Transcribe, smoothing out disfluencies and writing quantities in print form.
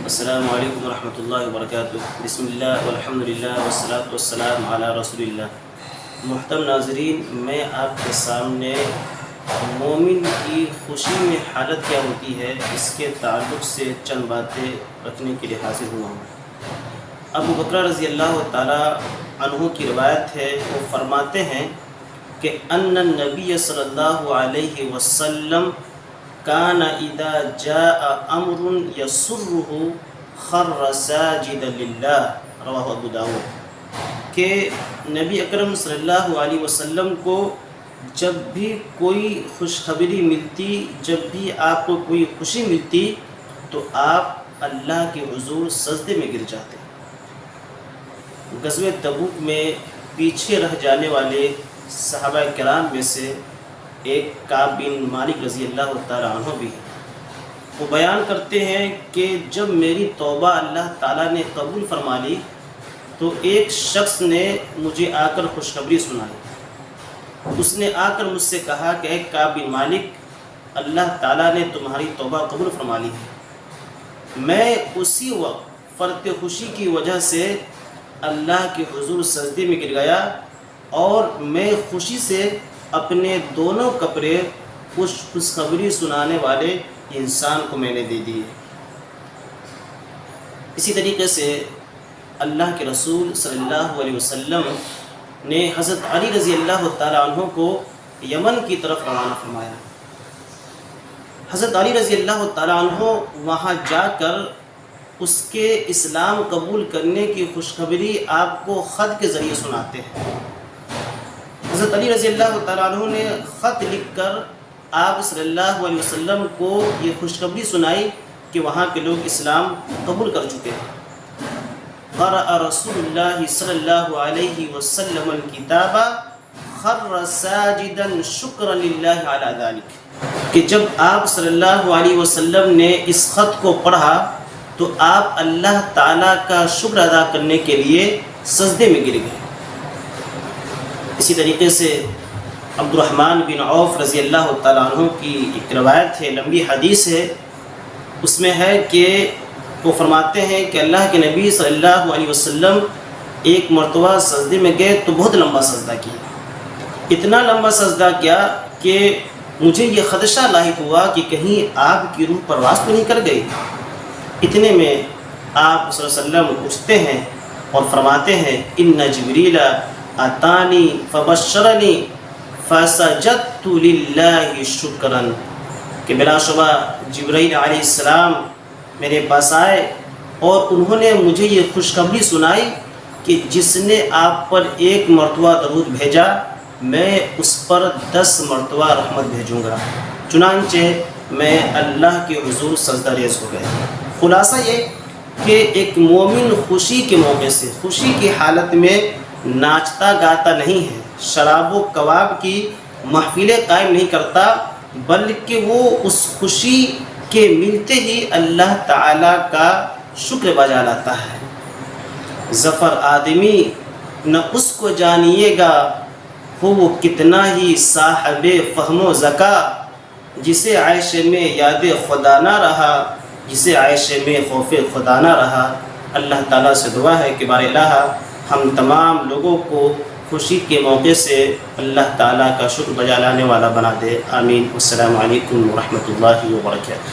السلام علیکم ورحمۃ اللہ وبرکاتہ۔ بسم اللہ والحمد للہ والصلاۃ والسلام علی رسول اللہ۔ محترم ناظرین، میں آپ کے سامنے مومن کی خوشی میں حالت کیا ہوتی ہے اس کے تعلق سے چند باتیں رکھنے کے لیے حاضر ہوا ہوں۔ ابو بکر رضی اللہ تعالی عنہ کی روایت ہے، وہ فرماتے ہیں کہ ان النبی صلی اللہ علیہ وسلم کان اذا جاء امر یسرہ خر ساجدا للہ، رواہ ابو داؤد، کہ نبی اکرم صلی اللہ علیہ وسلم کو جب بھی کوئی خوشخبری ملتی، جب بھی آپ کو کوئی خوشی ملتی تو آپ اللہ کے حضور سجدے میں گر جاتے۔ غزوہ تبوک میں پیچھے رہ جانے والے صحابہ کرام میں سے ایک کعب بن مالک رضی اللہ تعالی عنہ بھی ہیں۔ وہ بیان کرتے ہیں کہ جب میری توبہ اللہ تعالیٰ نے قبول فرما لی تو ایک شخص نے مجھے آ کر خوشخبری سنائی۔ اس نے آ کر مجھ سے کہا کہ اے کعب بن مالک، اللہ تعالیٰ نے تمہاری توبہ قبول فرما لی ہے۔ میں اسی وقت فرط خوشی کی وجہ سے اللہ کے حضور سجدے میں گر گیا اور میں خوشی سے اپنے دونوں کپڑے اس خوشخبری سنانے والے انسان کو میں نے دے دیے۔ اسی طریقے سے اللہ کے رسول صلی اللہ علیہ وسلم نے حضرت علی رضی اللہ تعالی عنہ کو یمن کی طرف روانہ فرمایا۔ حضرت علی رضی اللہ تعالی عنہ وہاں جا کر اس کے اسلام قبول کرنے کی خوشخبری آپ کو خط کے ذریعے سناتے ہیں۔ حضرت علی رضی اللہ تعالیٰ عنہ نے خط لکھ کر آپ صلی اللہ علیہ وسلم کو یہ خوشخبری سنائی کہ وہاں کے لوگ اسلام قبول کر چکے ہیں۔ قرأ رسول اللہ صلی اللہ علیہ وسلم الکتاب خر ساجدا شکرا للہ علی ذلک، کہ جب آپ صلی اللہ علیہ وسلم نے اس خط کو پڑھا تو آپ اللہ تعالیٰ کا شکر ادا کرنے کے لیے سجدے میں گر گئے۔ اسی طریقے سے عبد الرحمن بن عوف رضی اللہ تعالیٰ عنہ کی ایک روایت ہے، لمبی حدیث ہے، اس میں ہے کہ وہ فرماتے ہیں کہ اللہ کے نبی صلی اللہ علیہ وسلم ایک مرتبہ سجدے میں گئے تو بہت لمبا سجدہ کیا، اتنا لمبا سجدہ کیا کہ مجھے یہ خدشہ لاحق ہوا کہ کہیں آپ کی روح پرواز تو نہیں کر گئی۔ اتنے میں آپ صلی اللہ علیہ وسلم اٹھتے ہیں اور فرماتے ہیں ان جبریل اتانی فبشرنی فسجدت للہ شکرا، کہ بلا شبہ جبرائیل علیہ السلام میرے پاس آئے اور انہوں نے مجھے یہ خوشخبری سنائی کہ جس نے آپ پر ایک مرتبہ درود بھیجا میں اس پر 10 مرتبہ رحمت بھیجوں گا۔ چنانچہ میں اللہ کے حضور سجدہ ریز ہو گئے۔ خلاصہ یہ کہ ایک مومن خوشی کے موقع سے، خوشی کی حالت میں ناچتا گاتا نہیں ہے، شراب و کباب کی محفلیں قائم نہیں کرتا، بلکہ وہ اس خوشی کے ملتے ہی اللہ تعالیٰ کا شکر بجا لاتا ہے۔ ظفر آدمی نہ اس کو جانیے گا ہو وہ کتنا ہی صاحب فہم و ذکا، جسے عیش میں یاد خدا نہ رہا، جسے عیش میں خوف خدا نہ رہا۔ اللہ تعالیٰ سے دعا ہے کہ بار الہ ہم تمام لوگوں کو خوشی کے موقع سے اللہ تعالیٰ کا شکر بجا لانے والا بنا دے، آمین۔ السلام علیکم ورحمۃ اللہ وبرکاتہ۔